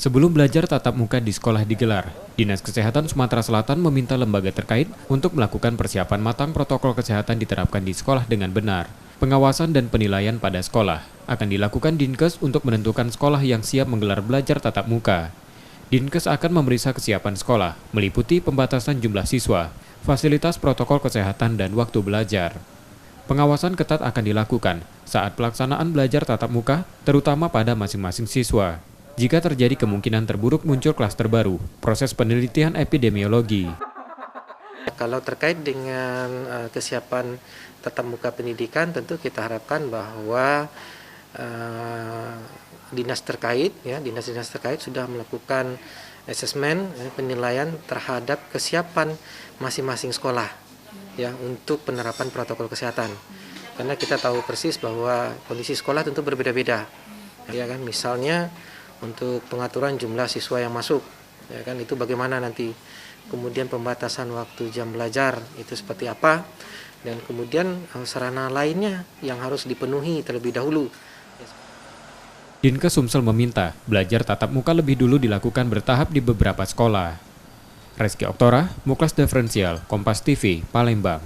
Sebelum belajar tatap muka di sekolah digelar, Dinas Kesehatan Sumatera Selatan meminta lembaga terkait untuk melakukan persiapan matang protokol kesehatan diterapkan di sekolah dengan benar. Pengawasan dan penilaian pada sekolah akan dilakukan Dinkes untuk menentukan sekolah yang siap menggelar belajar tatap muka. Dinkes akan memeriksa kesiapan sekolah, meliputi pembatasan jumlah siswa, fasilitas protokol kesehatan, dan waktu belajar. Pengawasan ketat akan dilakukan saat pelaksanaan belajar tatap muka, terutama pada masing-masing siswa. Jika terjadi kemungkinan terburuk muncul klaster baru, proses penelitian epidemiologi. Kalau terkait dengan kesiapan tatap muka pendidikan, tentu kita harapkan bahwa dinas dinas terkait sudah melakukan asesmen penilaian terhadap kesiapan masing-masing sekolah ya untuk penerapan protokol kesehatan. Karena kita tahu persis bahwa kondisi sekolah tentu berbeda-beda. Ya kan, misalnya untuk pengaturan jumlah siswa yang masuk, ya kan, itu bagaimana nanti. Kemudian pembatasan waktu jam belajar itu seperti apa, dan kemudian sarana lainnya yang harus dipenuhi terlebih dahulu. Dinkes Sumsel meminta belajar tatap muka lebih dulu dilakukan bertahap di beberapa sekolah. Reski Oktora, Muklas Diferensial, Kompas TV, Palembang.